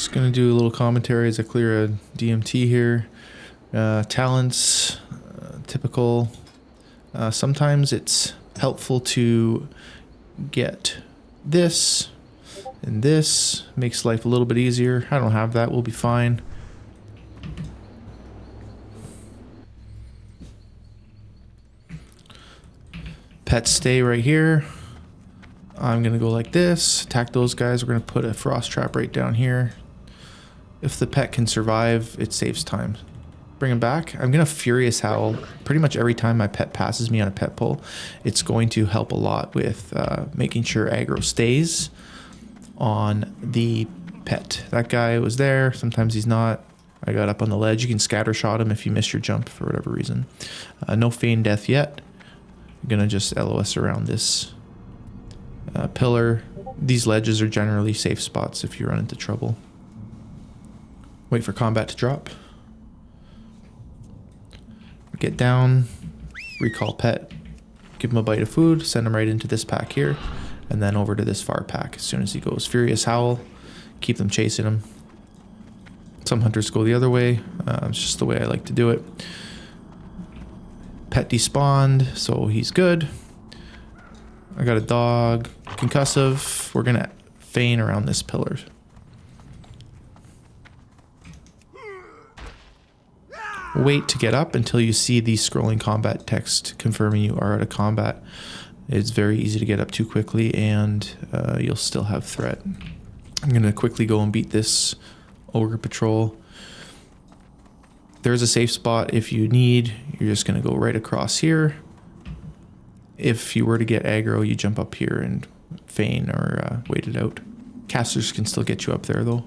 Just gonna do a little commentary as I clear a DMT here. Talents, typical. Sometimes it's helpful to get this, and this makes life a little bit easier. I don't have that, we'll be fine. Pets stay right here. I'm gonna go like this, attack those guys. We're gonna put a frost trap right down here. If the pet can survive, it saves time. Bring him back. I'm gonna Furious Howl pretty much every time my pet passes me on a pet pull. It's going to help a lot with making sure aggro stays on the pet. That guy was there, sometimes he's not. I got up on the ledge. You can scatter shot him if you miss your jump for whatever reason. No feign death yet. I'm gonna just LOS around this pillar. These ledges are generally safe spots if you run into trouble. Wait for combat to drop. Get down, recall pet, give him a bite of food, send him right into this pack here, and then over to this far pack as soon as he goes. Furious Howl, keep them chasing him. Some hunters go the other way. It's just the way I like to do it. Pet despawned, so he's good. I got a dog, concussive. We're gonna feign around this pillar. Wait to get up until you see the scrolling combat text confirming you are out of combat. It's very easy to get up too quickly and you'll still have threat. I'm going to quickly go and beat this ogre patrol. There's a safe spot if you need. You're just going to go right across here. If you were to get aggro, you jump up here and feign or wait it out. Casters can still get you up there though.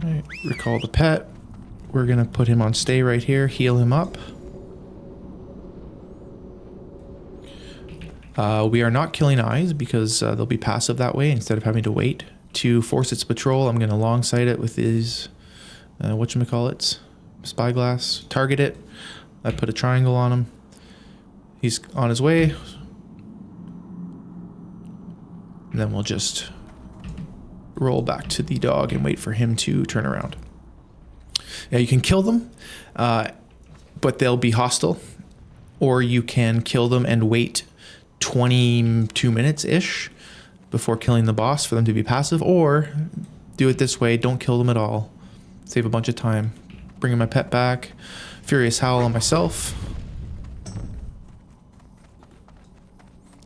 Right, recall the pet. We're gonna put him on stay right here, heal him up. We are not killing eyes because they'll be passive that way instead of having to wait. To force its patrol, I'm gonna long sight it with these, whatchamacallits, spyglass, target it. I put a triangle on him. He's on his way. And then we'll just roll back to the dog and wait for him to turn around. Yeah, you can kill them, but they'll be hostile. Or you can kill them and wait 22 minutes-ish before killing the boss for them to be passive. Or do it this way, don't kill them at all. Save a bunch of time. Bringing my pet back. Furious Howl on myself.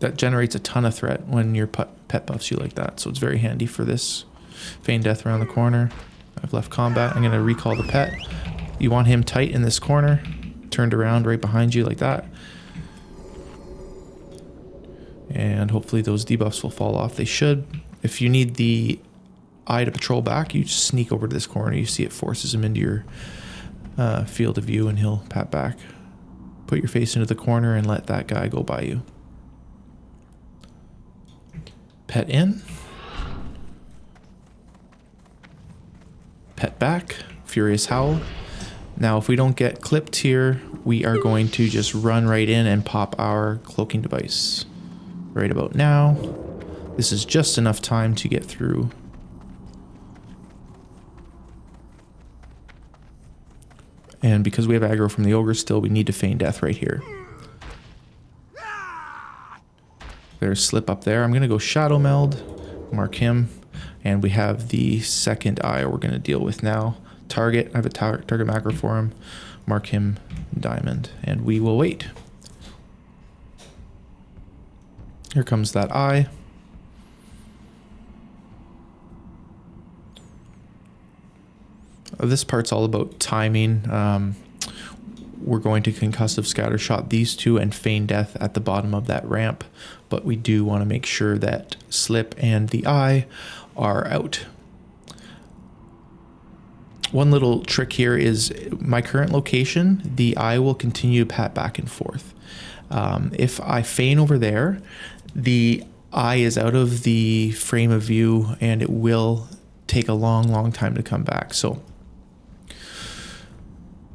That generates a ton of threat when your pet buffs you like that, so it's very handy for this. Feign death around the corner. I've left combat. I'm going to recall the pet. You want him tight in this corner, turned around right behind you like that. And hopefully those debuffs will fall off. They should. If you need the eye to patrol back, you just sneak over to this corner. You see it forces him into your field of view and he'll pat back. Put your face into the corner and let that guy go by you. Pet in. Pet back. Furious Howl. Now if we don't get clipped here, we are going to just run right in and pop our cloaking device. Right about now. This is just enough time to get through. And because we have aggro from the ogre still, we need to feign death right here. There's Slip up there. I'm going to go Shadow Meld, mark him, and we have the second eye we're going to deal with now. Target, I have a target macro for him, mark him diamond, and we will wait. Here comes that eye. This part's all about timing. We're going to concussive scatter shot these two and feign death at the bottom of that ramp, but we do want to make sure that Slip and the eye are out. One little trick here is my current location, the eye will continue to pat back and forth. If I feign over there, the eye is out of the frame of view and it will take a long time to come back. So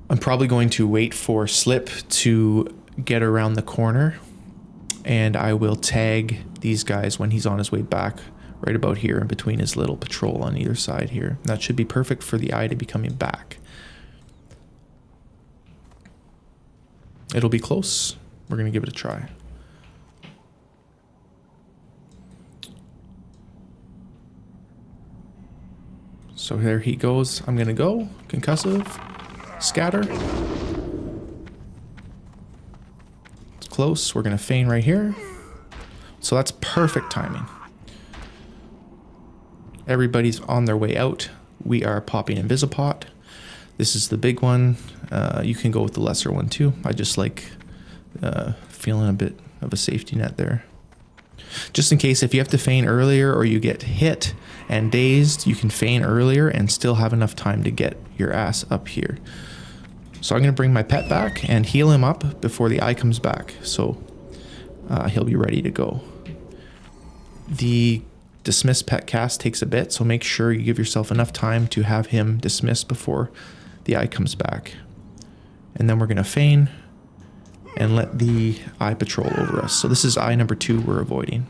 I'm probably going to wait for Slip to get around the corner, and I will tag these guys when he's on his way back, right about here in between his little patrol on either side here. That should be perfect for the eye to be coming back. It'll be close. We're going to give it a try. So there he goes. I'm going to go. Concussive. Scatter. It's close. We're going to feign right here. So that's perfect timing. Everybody's on their way out. We are popping Invisipot. This is the big one. You can go with the lesser one too. I just like feeling a bit of a safety net there. Just in case if you have to feign earlier or you get hit and dazed, you can feign earlier and still have enough time to get your ass up here. So I'm going to bring my pet back and heal him up before the eye comes back. So he'll be ready to go. The dismiss pet cast takes a bit, so make sure you give yourself enough time to have him dismissed before the eye comes back. And then we're going to feign and let the eye patrol over us. So this is eye number 2 we're avoiding.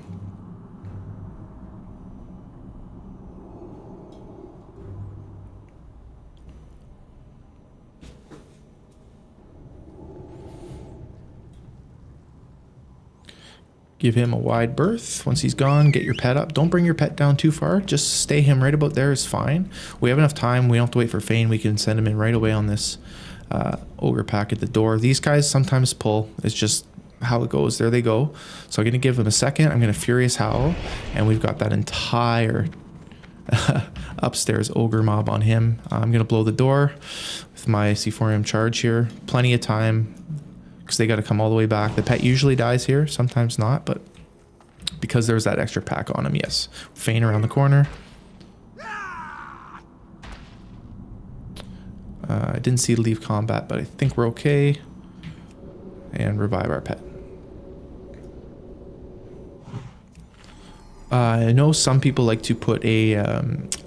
Give him a wide berth. Once he's gone, get your pet up. Don't bring your pet down too far. Just stay him right about there is fine. We have enough time. We don't have to wait for feign. We can send him in right away on this ogre pack at the door. These guys sometimes pull. It's just how it goes. There they go. So I'm going to give them a second. I'm going to Furious Howl. And we've got that entire upstairs ogre mob on him. I'm going to blow the door with my Sephorium charge here. Plenty of time, because they got to come all the way back. The pet usually dies here, sometimes not, but because there's that extra pack on him, yes. Feign around the corner. I didn't see leave combat, but I think we're okay. And revive our pet. I know some people like to put a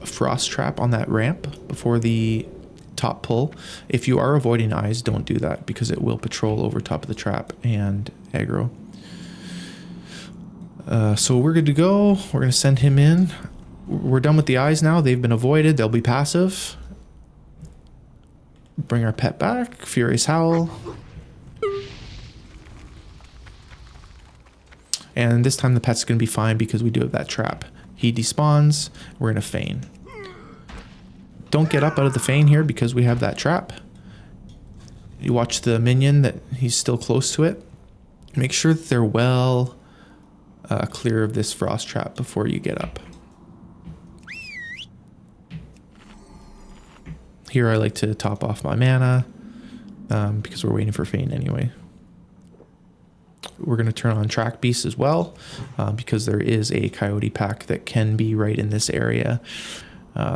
frost trap on that ramp before the top pull. If you are avoiding eyes, don't do that, because it will patrol over top of the trap and aggro. So we're good to go. We're going to send him in. We're done with the eyes now. They've been avoided. They'll be passive. Bring our pet back. Furious Howl. And this time the pet's going to be fine because we do have that trap. He despawns. We're going to feign. Don't get up out of the feign here because we have that trap. You watch the minion that he's still close to it. Make sure that they're well clear of this frost trap before you get up. Here I like to top off my mana because we're waiting for feign anyway. We're going to turn on Track Beast as well because there is a coyote pack that can be right in this area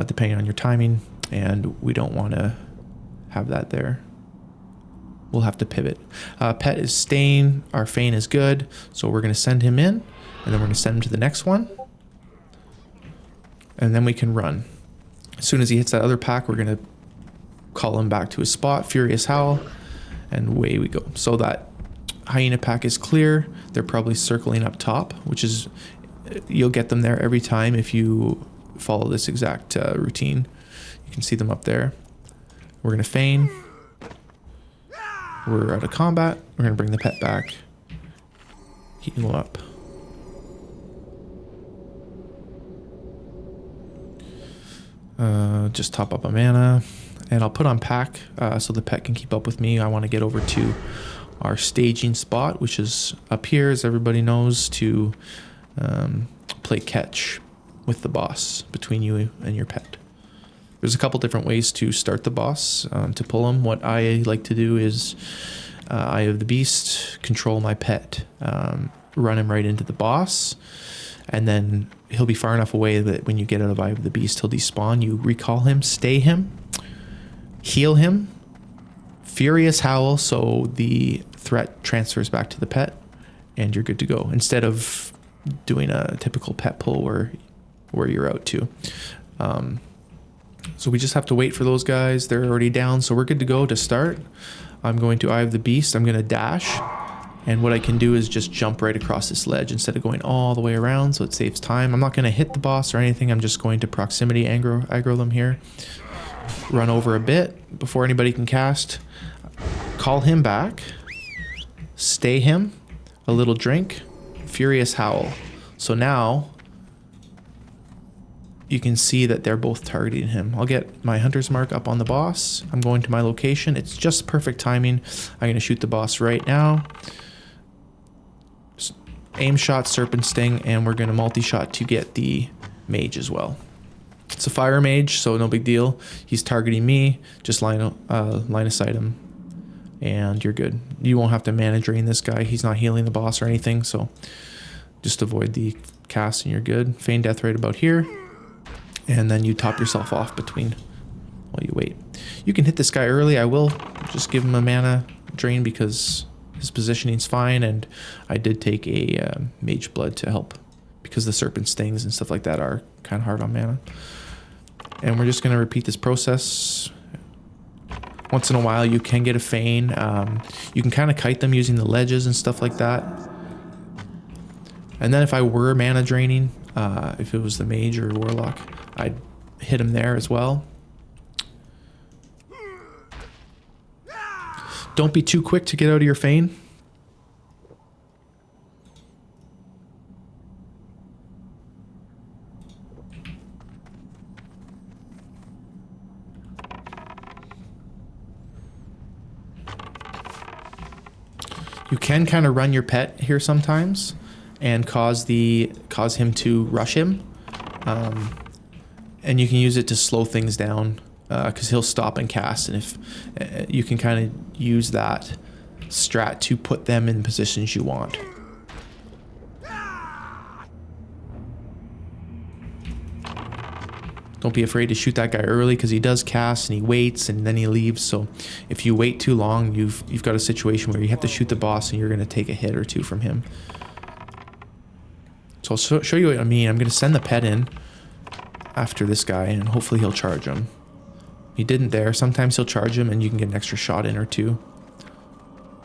depending on your timing, and we don't want to have that there. We'll have to pivot. Pet is staying. Our feign is good, so we're going to send him in, and then we're going to send him to the next one, and then we can run. As soon as he hits that other pack, we're going to call him back to his spot, Furious Howl, and away we go. So that hyena pack is clear. They're probably circling up top, which is, you'll get them there every time if you follow this exact routine. You can see them up there. We're going to feign. We're out of combat. We're going to bring the pet back. Heal up. Just top up a mana. And I'll put on pack so the pet can keep up with me. I want to get over to our staging spot, which is up here, as everybody knows, to play catch with the boss between you and your pet. There's a couple different ways to start the boss to pull him. What I like to do is Eye of the Beast, control my pet, run him right into the boss, and then he'll be far enough away that when you get out of Eye of the Beast, he'll despawn. You recall him, stay him, heal him, Furious Howl, so the threat transfers back to the pet, and you're good to go. Instead of doing a typical pet pull where you're out too. So we just have to wait for those guys. They're already down, so we're good to go to start. I'm going to Eye of the Beast. I'm going to dash. And what I can do is just jump right across this ledge instead of going all the way around, so it saves time. I'm not going to hit the boss or anything. I'm just going to proximity aggro them here. Run over a bit before anybody can cast. Call him back. Stay him. A little drink. Furious Howl. So now you can see that they're both targeting him. I'll get my hunter's mark up on the boss. I'm going to my location. It's just perfect timing. I'm going to shoot the boss right now. Just aim shot, serpent sting, and we're going to multi-shot to get the mage as well. It's a fire mage, so no big deal. He's targeting me. Just line of sight him, and you're good. You won't have to mana drain this guy. He's not healing the boss or anything, so just avoid the cast and you're good. Feign death right about here. And then you top yourself off between while you wait. You can hit this guy early. I will just give him a mana drain because his positioning's fine, and I did take a mage blood to help because the serpent stings and stuff like that are kind of hard on mana. And we're just going to repeat this process. Once in a while you can get a feign. You can kind of kite them using the ledges and stuff like that. And then if I were mana draining, if it was the mage or warlock, I'd hit him there as well. Don't be too quick to get out of your feign. You can kind of run your pet here sometimes and cause him to rush him. And you can use it to slow things down because he'll stop and cast, and if you can kind of use that strat to put them in positions you want. Don't be afraid to shoot that guy early because he does cast and he waits and then he leaves. So if you wait too long, you've got a situation where you have to shoot the boss and you're going to take a hit or two from him. So I'll show you what I mean. I'm going to send the pet in after this guy and hopefully he'll charge him. He didn't there. Sometimes he'll charge him and you can get an extra shot in or two.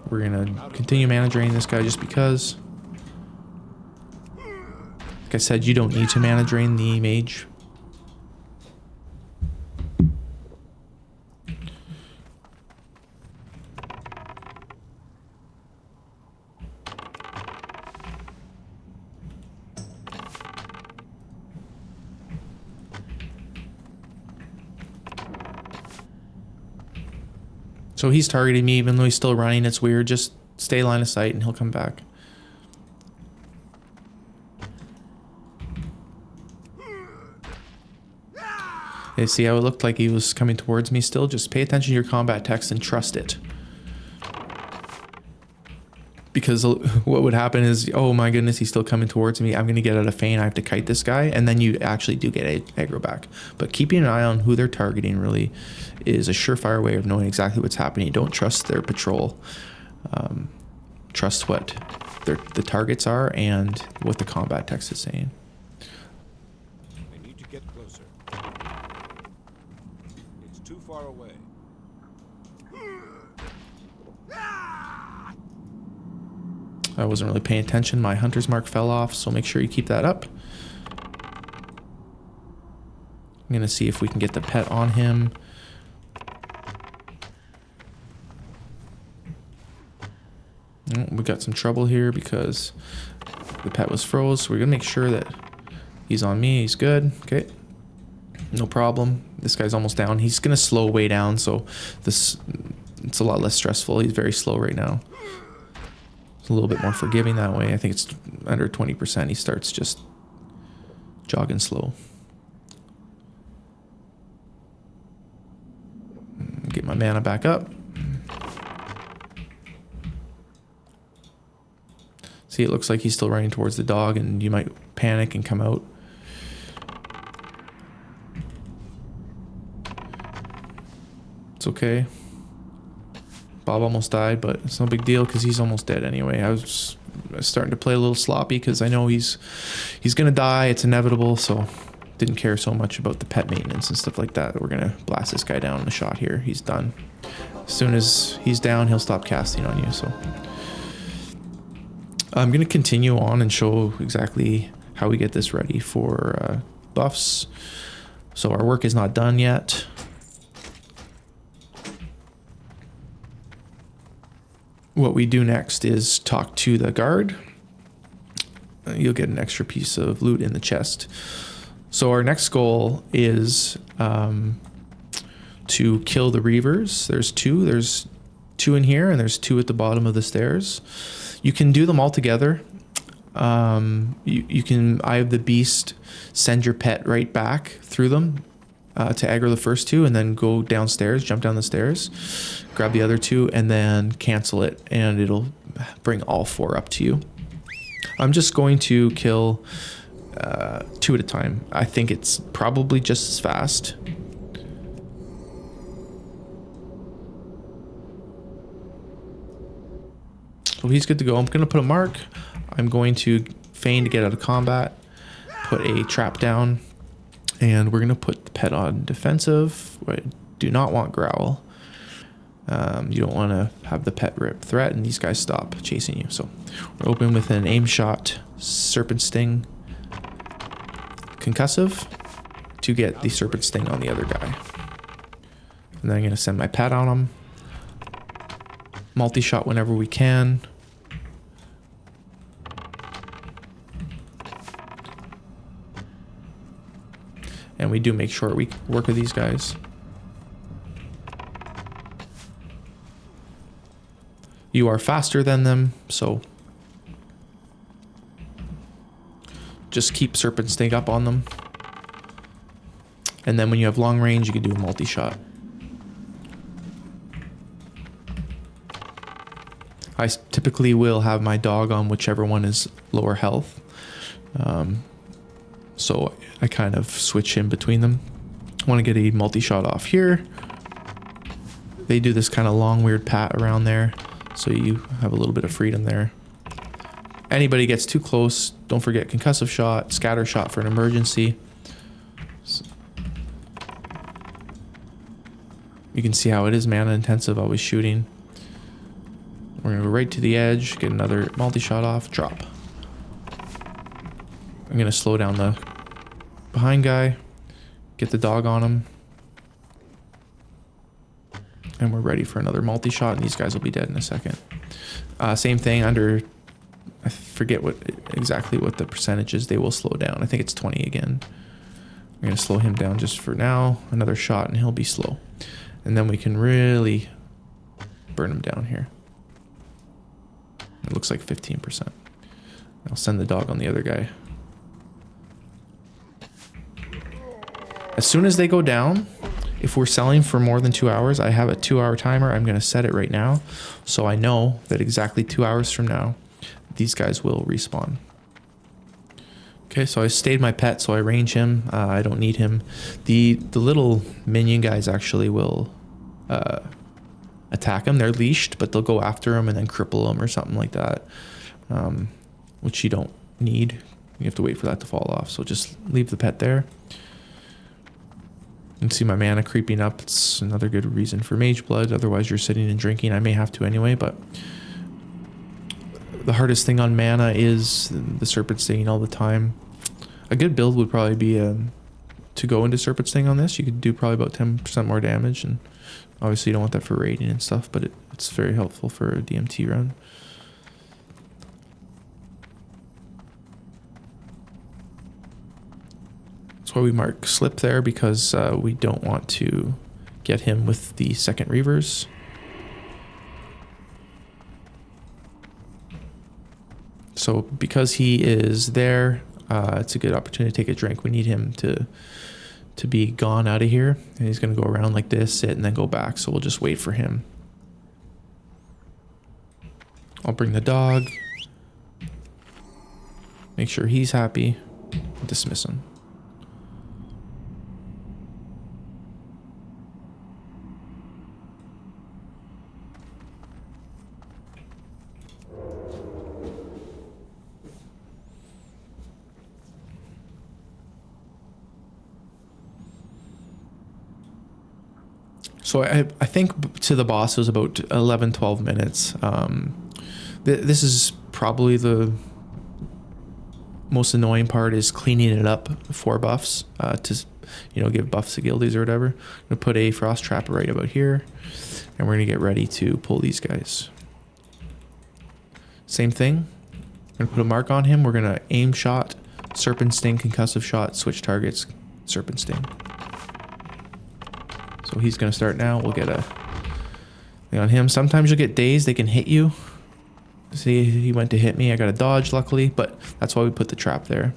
We're going to continue mana draining this guy just because. Like I said, you don't need to mana drain the mage. So he's targeting me even though he's still running. It's weird. Just stay line of sight and he'll come back. You see how it looked like he was coming towards me still? Just pay attention to your combat text and trust it. Because what would happen is, oh my goodness, he's still coming towards me. I'm going to get out of feign. I have to kite this guy. And then you actually do get aggro back. But keeping an eye on who they're targeting really is a surefire way of knowing exactly what's happening. Don't trust their patrol. Trust what the targets are and what the combat text is saying. I need to get closer. It's too far away. I wasn't really paying attention. My hunter's mark fell off, so make sure you keep that up. I'm going to see if we can get the pet on him. Oh, we got some trouble here because the pet was froze. So we're going to make sure that he's on me. He's good. Okay. No problem. This guy's almost down. He's going to slow way down, so it's a lot less stressful. He's very slow right now. It's a little bit more forgiving that way. I think it's under 20%. He starts just jogging slow. Get my mana back up. See, it looks like he's still running towards the dog, and you might panic and come out. It's okay. Bob almost died, but it's no big deal because he's almost dead anyway. I was starting to play a little sloppy because I know he's gonna die. It's inevitable, so didn't care so much about the pet maintenance and stuff like that. We're gonna blast this guy down in a shot here. He's done. As soon as he's down, he'll stop casting on you. So I'm going to continue on and show exactly how we get this ready for buffs. So our work is not done yet. What we do next is talk to the guard. You'll get an extra piece of loot in the chest. So our next goal is to kill the Reavers. There's two. There's two in here, and there's two at the bottom of the stairs. You can do them all together. You can Eye of the Beast, send your pet right back through them to aggro the first two, and then go downstairs, jump down the stairs, grab the other two, and then cancel it, and it'll bring all four up to you. I'm just going to kill two at a time. I think it's probably just as fast. So he's good to go. I'm going to put a mark. I'm going to feign to get out of combat, put a trap down, and we're going to put the pet on defensive. I do not want growl. You don't want to have the pet rip threat and these guys stop chasing you. So we're open with an aim shot, serpent sting, concussive to get the serpent sting on the other guy. And then I'm going to send my pet on him. Multi-shot whenever we can. And we do make sure we work with these guys. You are faster than them, so just keep serpent sting up on them. And then when you have long range, you can do a multi-shot. I typically will have my dog on whichever one is lower health. So I kind of switch in between them. I want to get a multi-shot off here. They do this kind of long, weird pat around there. So you have a little bit of freedom there. Anybody gets too close, don't forget concussive shot, scatter shot for an emergency. You can see how it is mana intensive, always shooting. We're gonna go right to the edge, get another multi-shot off, drop. I'm gonna slow down the behind guy, get the dog on him. And we're ready for another multi-shot, and these guys will be dead in a second. Same thing under, I forget exactly what the percentage is, they will slow down. I think it's 20 again. We're gonna slow him down just for now. Another shot and he'll be slow. And then we can really burn him down here. It looks like 15%. I'll send the dog on the other guy. As soon as they go down, if we're selling for more than 2 hours, I have a 2-hour timer. I'm going to set it right now. So I know that exactly 2 hours from now, these guys will respawn. Okay, so I stayed my pet, so I range him. I don't need him. The little minion guys actually will attack him. They're leashed, but they'll go after him and then cripple him or something like that, which you don't need. You have to wait for that to fall off. So just leave the pet there. You can see my mana creeping up. It's another good reason for Mage Blood. Otherwise, you're sitting and drinking. I may have to anyway, but the hardest thing on mana is the Serpent Sting all the time. A good build would probably be to go into Serpent Sting on this. You could do probably about 10% more damage, and obviously you don't want that for raiding and stuff, but it's very helpful for a DMT run. That's why we mark Slip there, because we don't want to get him with the second Reavers. So because he is there, it's a good opportunity to take a drink. We need him to be gone out of here. And he's going to go around like this, sit, and then go back. So we'll just wait for him. I'll bring the dog. Make sure he's happy. Dismiss him. So I think to the boss it was about 11, 12 minutes. This is probably the most annoying part is cleaning it up for buffs, to, you know, give buffs to guildies or whatever. I'm gonna put a frost trap right about here, and we're gonna get ready to pull these guys. Same thing. We're gonna put a mark on him. We're gonna aim shot, serpent sting, concussive shot, switch targets, serpent sting. So he's gonna start now. We'll get a thing on him. Sometimes you'll get dazed. They can hit you. See, he went to hit me. I got a dodge, luckily, but that's why we put the trap there.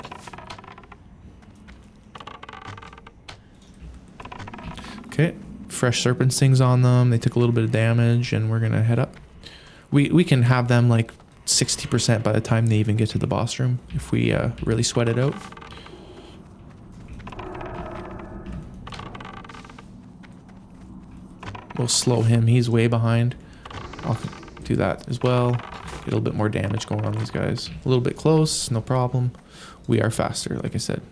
Okay, fresh serpent stings on them. They took a little bit of damage, and we're gonna head up. We can have them like 60% by the time they even get to the boss room if we really sweat it out. We'll slow him. He's way behind. I'll do that as well. Get a little bit more damage going on these guys. A little bit close, no problem. We are faster, like I said.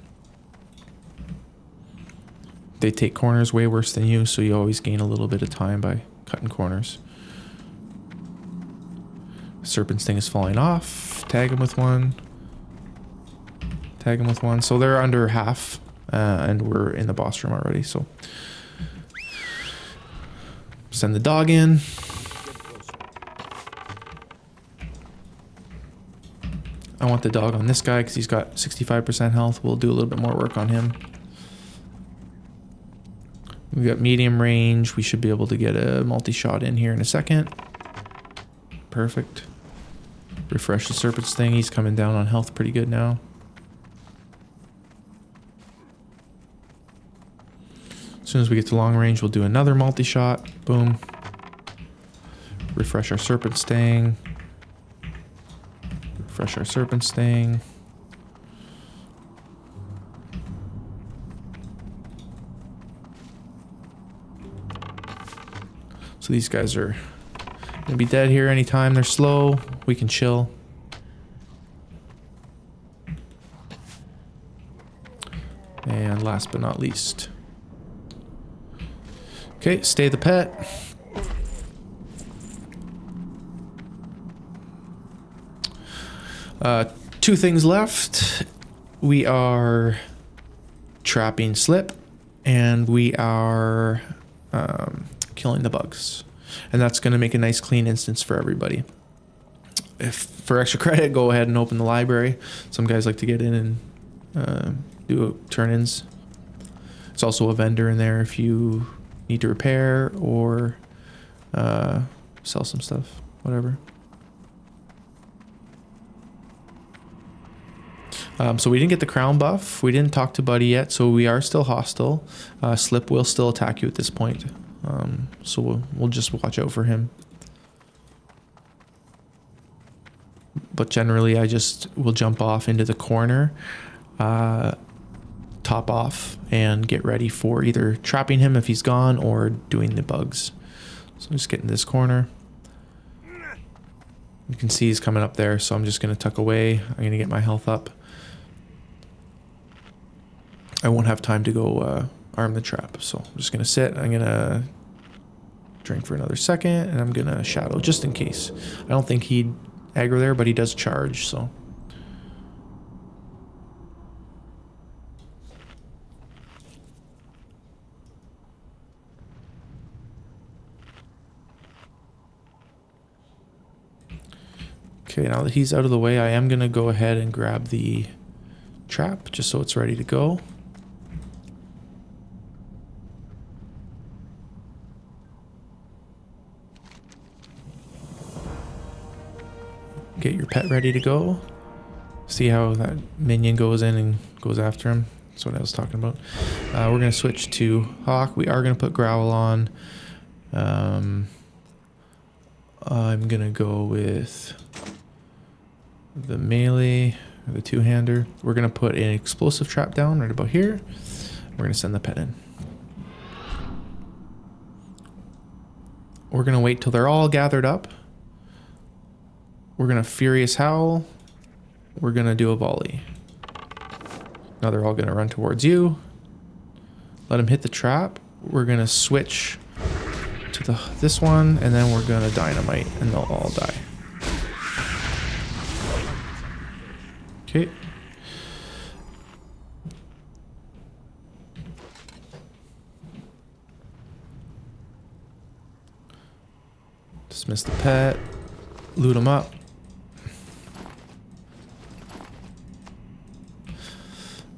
They take corners way worse than you, so you always gain a little bit of time by cutting corners. Serpent sting is falling off. Tag him with one. Tag him with one. So they're under half, and we're in the boss room already, so. Send the dog in. I want the dog on this guy because he's got 65% health. We'll do a little bit more work on him. We've got medium range. We should be able to get a multi-shot in here in a second. Perfect. Refresh the serpent's thing. He's coming down on health pretty good now. As soon as we get to long range, we'll do another multi-shot. Boom. Refresh our serpent sting. Refresh our serpent sting. So these guys are gonna be dead here anytime. They're slow. We can chill. And last but not least. Okay, stay the pet. Two things left. We are trapping Slip, and we are killing the bugs. And that's going to make a nice clean instance for everybody. If for extra credit, go ahead and open the library. Some guys like to get in and do turn-ins. It's also a vendor in there if you need to repair or sell some stuff, whatever. So we didn't get the crown buff. We didn't talk to Buddy yet, so we are still hostile. Slip will still attack you at this point. So we'll just watch out for him. But generally, I just will jump off into the corner, top off, and get ready for either trapping him if he's gone or doing the bugs. So just get in this corner. You can see he's coming up there, so I'm just going to tuck away. I'm going to get my health up. I won't have time to go arm the trap, so I'm just going to sit. I'm going to drink for another second, and I'm going to shadow just in case. I don't think he'd aggro there, but he does charge, so. Okay, now that he's out of the way, I am going to go ahead and grab the trap just so it's ready to go. Get your pet ready to go. See how that minion goes in and goes after him. That's what I was talking about. We're going to switch to Hawk. We are going to put Growl on. I'm going to go with the melee, or the two-hander. We're going to put an explosive trap down right about here. We're going to send the pet in. We're going to wait till they're all gathered up. We're going to Furious Howl. We're going to do a volley. Now they're all going to run towards you. Let them hit the trap. We're going to switch to this one, and then we're going to dynamite, and they'll all die. Okay. Dismiss the pet. Loot him up.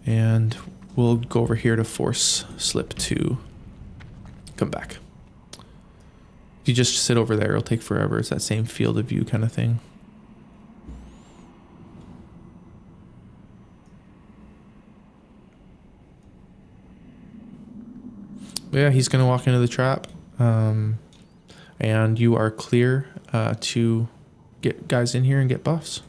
And we'll go over here to force Slip to come back. If you just sit over there, it'll take forever. It's that same field of view kind of thing. But yeah, he's going to walk into the trap. And you are clear to get guys in here and get buffs.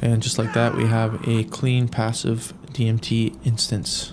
And just like that, we have a clean passive DMT instance.